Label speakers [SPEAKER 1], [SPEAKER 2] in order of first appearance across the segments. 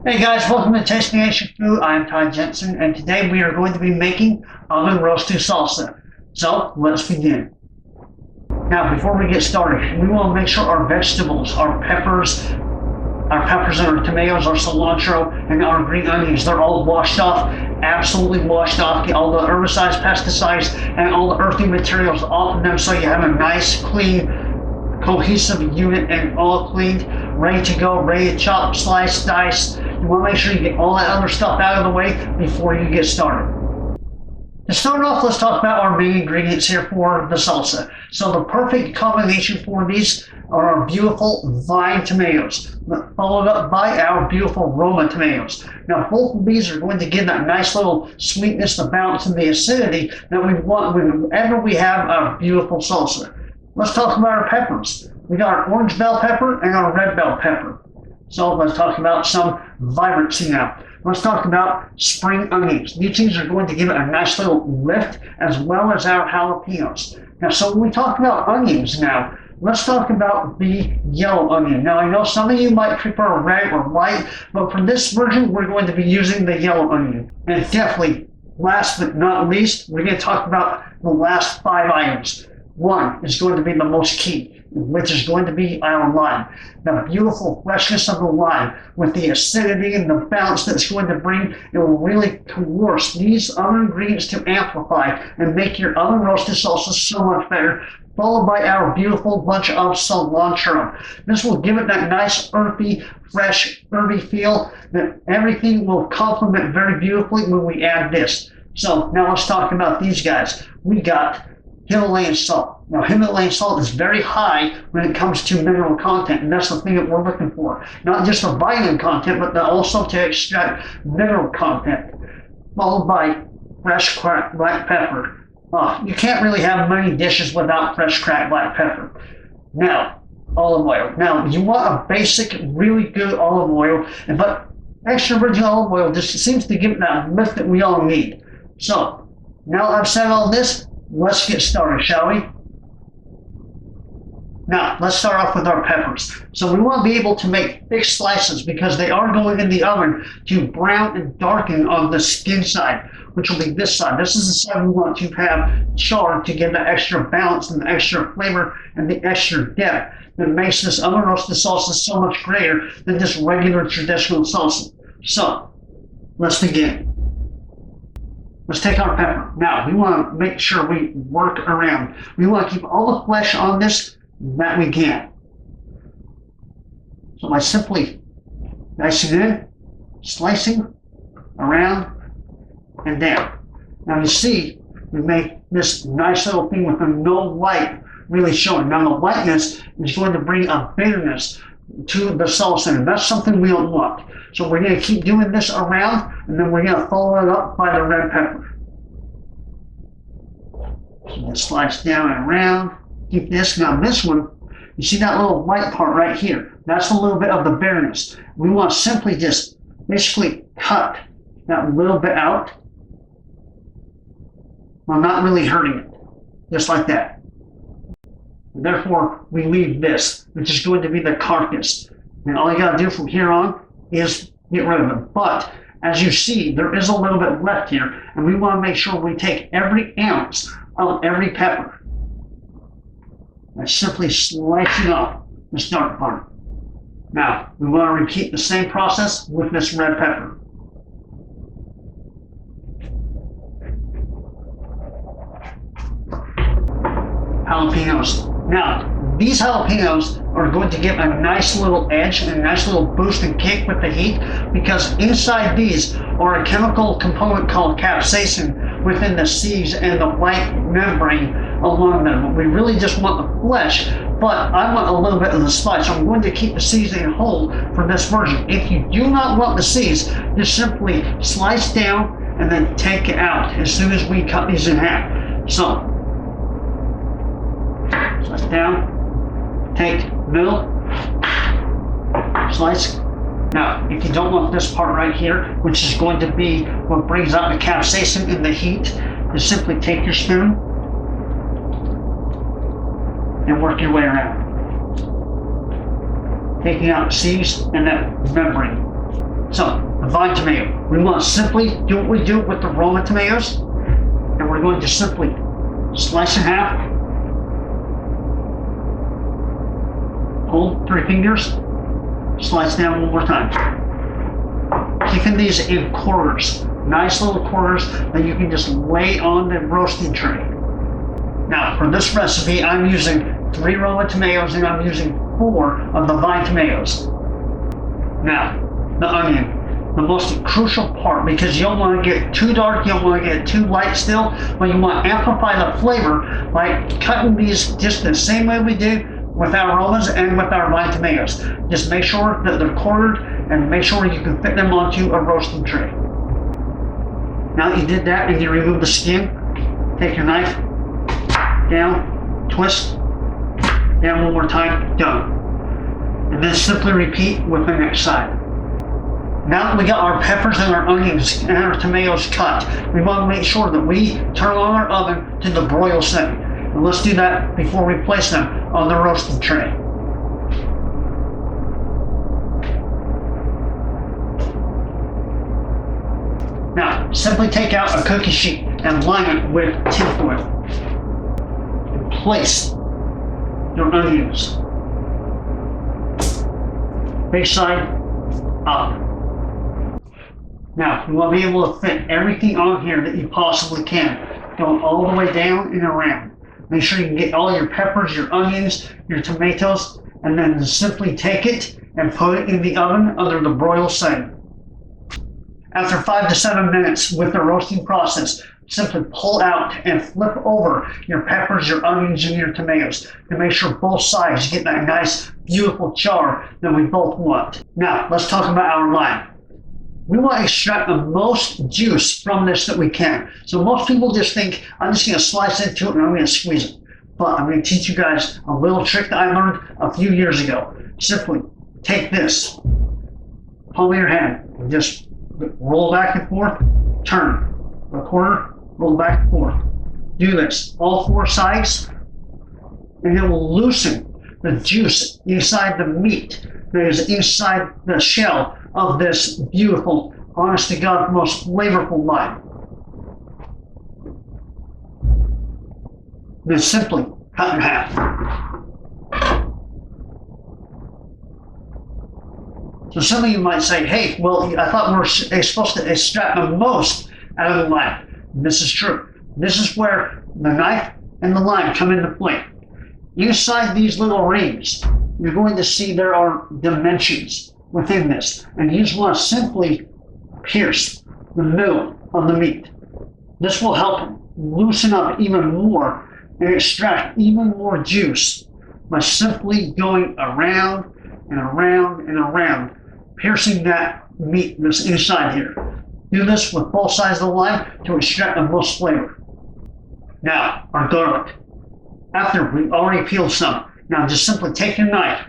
[SPEAKER 1] Hey guys, welcome to Tasting Asian Food. I'm Todd Jensen, and today we are going to be making oven roasted salsa. So let's begin. Now, before we get started, we want to make sure our vegetables, our peppers and our tomatoes, our cilantro, and our green onions, they're all washed off, absolutely washed off. Get all the herbicides, pesticides, and all the earthy materials off of them so you have a nice, clean, cohesive unit and all cleaned, ready to go, ready to chop, slice, dice. You want to make sure you get all that other stuff out of the way before you get started. To start off, let's talk about our main ingredients here for the salsa. So the perfect combination for these are our beautiful vine tomatoes, followed up by our beautiful Roma tomatoes. Now, both of these are going to give that nice little sweetness, the balance, and the acidity that we want whenever we have our beautiful salsa. Let's talk about our peppers. We got our orange bell pepper and our red bell pepper. So let's talk about some vibrancy now. Let's talk about spring onions. These things are going to give it a nice little lift, as well as our jalapenos. Now, so when we talk about onions now, let's talk about the yellow onion. Now, I know some of you might prefer red or white, but for this version, we're going to be using the yellow onion. And definitely, last but not least, we're going to talk about the last 5 items. One is going to be the most key, which is going to be our lime. The beautiful freshness of the lime with the acidity and the balance that it's going to bring, it will really coerce these other ingredients to amplify and make your oven roasted salsa so much better, followed by our beautiful bunch of cilantro. This will give it that nice earthy, fresh, herby feel that everything will complement very beautifully when we add this. So now let's talk about these guys. We got Himalayan salt. Now, Himalayan salt is very high when it comes to mineral content, and that's the thing that we're looking for. Not just the vitamin content, but also to extract mineral content. Followed by fresh cracked black pepper. You can't really have many dishes without fresh cracked black pepper. Now, olive oil. Now, you want a basic, really good olive oil, but extra virgin olive oil just seems to give it that lift that we all need. So, now I've said all this, let's get started, shall we? Now, let's start off with our peppers. So we want to be able to make thick slices because they are going in the oven to brown and darken on the skin side, which will be this side. This is the side we want to have charred to give the extra balance and the extra flavor and the extra depth that makes this oven roasted salsa so much greater than just regular traditional salsa. So, let's begin. Let's take our pepper. Now, we want to make sure we work around. We want to keep all the flesh on this that we can. So by simply dicing in, slicing around and down. Now you see, we make this nice little thing with no light really showing. Now the whiteness is going to bring a bitterness to the salsa, and that's something we don't want. So we're going to keep doing this around, and then we're going to follow it up by the red pepper. So just slice down and around. Keep this. Now this one, you see that little white part right here? That's a little bit of the bitterness. We want to simply just basically cut that little bit out while not really hurting it. Just like that. Therefore, we leave this, which is going to be the carcass. And all you got to do from here on is get rid of it. But as you see, there is a little bit left here, and we want to make sure we take every ounce of every pepper and simply slicing off this dark part. Now, we want to repeat the same process with this red pepper. Jalapenos. Now, these jalapenos are going to give a nice little edge and a nice little boost and kick with the heat because inside these are a chemical component called capsaicin within the seeds and the white membrane along them. We really just want the flesh, but I want a little bit of the spice. So I'm going to keep the seasoning whole for this version. If you do not want the seeds, just simply slice down and then take it out as soon as we cut these in half. So, slice down, take middle, slice. Now, if you don't want this part right here, which is going to be what brings out the capsaicin in the heat, just simply take your spoon and work your way around, taking out seeds and that membrane. So, the vine tomato. We want to simply do what we do with the Roma tomatoes, and we're going to simply slice in half, hold 3 fingers, slice down one more time. Keeping these in quarters, nice little quarters that you can just lay on the roasting tray. Now, for this recipe, I'm using 3 Roma tomatoes and I'm using 4 of the vine tomatoes. Now, the onion. The most crucial part, because you don't want to get too dark, you don't want to get too light still, but you want to amplify the flavor by cutting these just the same way we do with our Romas and with our vine tomatoes. Just make sure that they're quartered and make sure you can fit them onto a roasting tray. Now that you did that and you remove the skin, take your knife, down, twist, down one more time, done. And then simply repeat with the next side. Now that we got our peppers and our onions and our tomatoes cut, we want to make sure that we turn on our oven to the broil setting. And let's do that before we place them on the roasting tray. Now, simply take out a cookie sheet and line it with tin foil. And place your onions face side up. Now, you want to be able to fit everything on here that you possibly can, going all the way down and around. Make sure you can get all your peppers, your onions, your tomatoes, and then simply take it and put it in the oven under the broil setting. After 5 to 7 minutes with the roasting process, simply pull out and flip over your peppers, your onions, and your tomatoes to make sure both sides get that nice, beautiful char that we both want. Now, let's talk about our lime. We want to extract the most juice from this that we can. So most people just think, I'm just going to slice into it and I'm going to squeeze it. But I'm going to teach you guys a little trick that I learned a few years ago. Simply take this, palm of your hand, and just roll back and forth, turn a corner, roll back and forth. Do this, all 4 sides, and it will loosen the juice inside the meat that is inside the shell of this beautiful, honest to God, most flavorful lime. Then simply cut in half. So some of you might say, hey, well, I thought we were supposed to extract the most out of the lime. This is true. This is where the knife and the lime come into play. Inside these little rings, you're going to see there are dimensions within this, and you just want to simply pierce the middle of the meat. This will help loosen up even more and extract even more juice by simply going around and around and around, piercing that meat that's inside here. Do this with both sides of the lime to extract the most flavor. Now, our garlic. After we've already peeled some, now just simply take your knife,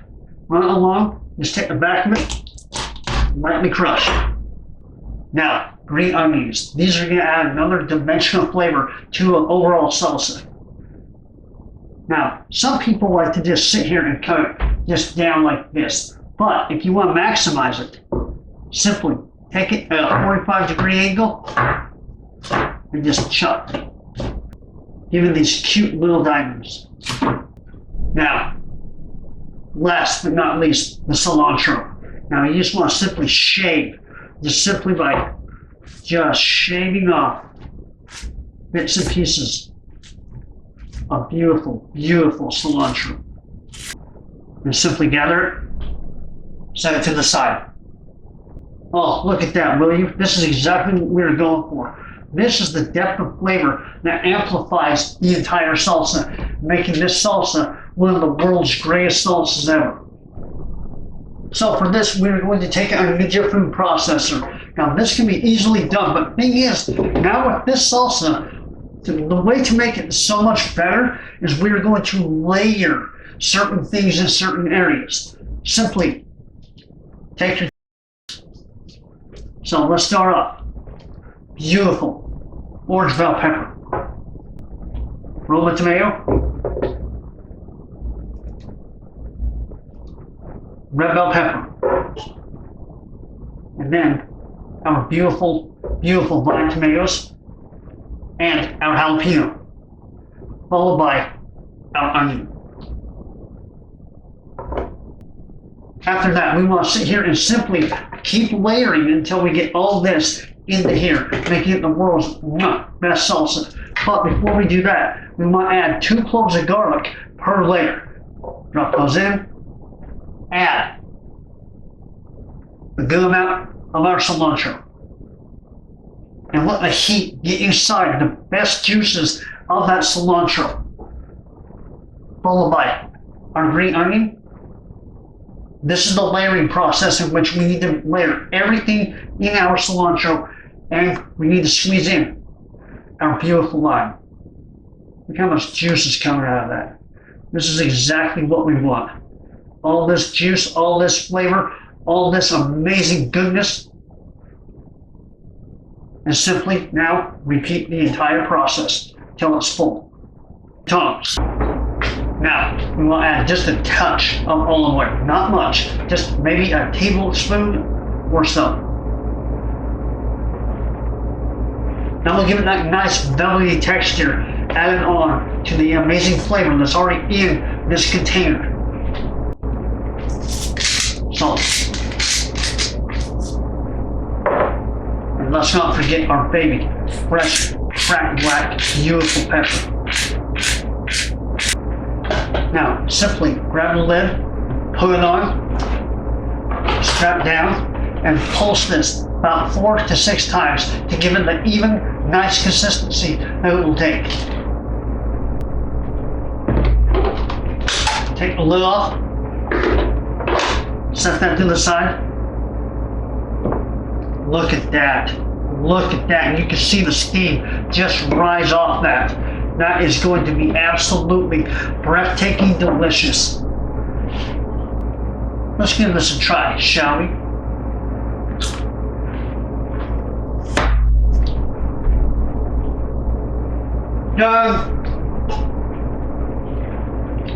[SPEAKER 1] run it along, just take the back of it, lightly crush. Now, green onions. These are going to add another dimension of flavor to an overall salsa. Now, some people like to just sit here and cut it just down like this. But if you want to maximize it, simply take it at a 45-degree angle and just chop, giving these cute little diamonds. Now, last but not least, the cilantro. Now, you just want to simply shave, just simply by just shaving off bits and pieces of beautiful, beautiful cilantro. And simply gather it, set it to the side. Oh, look at that, will you? This is exactly what we're going for. This is the depth of flavor that amplifies the entire salsa, making this salsa one of the world's greatest salsas ever. So for this, we're going to take it on a Ninja food processor. Now this can be easily done, but the thing is, now with this salsa, the way to make it so much better is we're going to layer certain things in certain areas. Simply take your... So let's start off. Beautiful orange bell pepper, Roma tomato, red bell pepper, and then our beautiful, beautiful vine tomatoes and our jalapeno, followed by our onion. After that, we want to sit here and simply keep layering until we get all this into here, making it the world's best salsa. But before we do that, we want to add 2 cloves of garlic per layer. Drop those in. Add a good amount of our cilantro. And let the heat get inside the best juices of that cilantro. Followed by our green onion. This is the layering process in which we need to layer everything in our cilantro, and we need to squeeze in our beautiful lime. Look how much juice is coming out of that. This is exactly what we want. All this juice, all this flavor, all this amazing goodness. And simply now repeat the entire process till it's full. Tongs. Now, we want to add just a touch of olive oil. Not much, just maybe a tablespoon or so. Now we'll give it that nice velvety texture added on to the amazing flavor that's already in this container. Salt. And let's not forget our baby, fresh, cracked black, beautiful pepper. Now, simply grab the lid, put it on, strap down, and pulse this about 4 to 6 times to give it the even, nice consistency that it will take. Take the lid off, set that to the side. Look at that. Look at that. And you can see the steam just rise off that. That is going to be absolutely breathtaking delicious. Let's give this a try, shall we?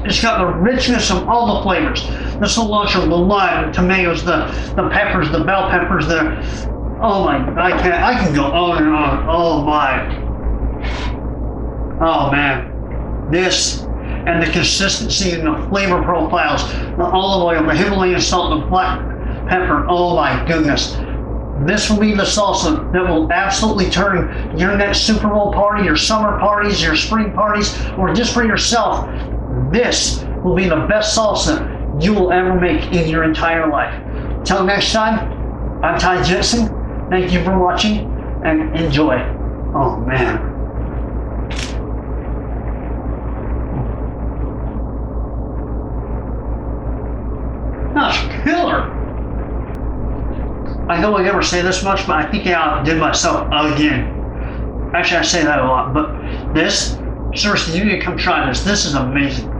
[SPEAKER 1] It's got the richness of all the flavors. The cilantro, the lime, the tomatoes, the peppers, the bell peppers, oh my, I can go on and on. Oh my. Oh man, this and the consistency and the flavor profiles, the olive oil, the Himalayan salt, the black pepper, oh my goodness. This will be the salsa that will absolutely turn your next Super Bowl party, your summer parties, your spring parties, or just for yourself. This will be the best salsa you will ever make in your entire life. Till next time, I'm Ty Jensen. Thank you for watching and enjoy. Oh man. That's killer. I don't really ever say this much, but I think I outdid myself again. Actually, I say that a lot, but this, seriously, you need to come try this. This is amazing.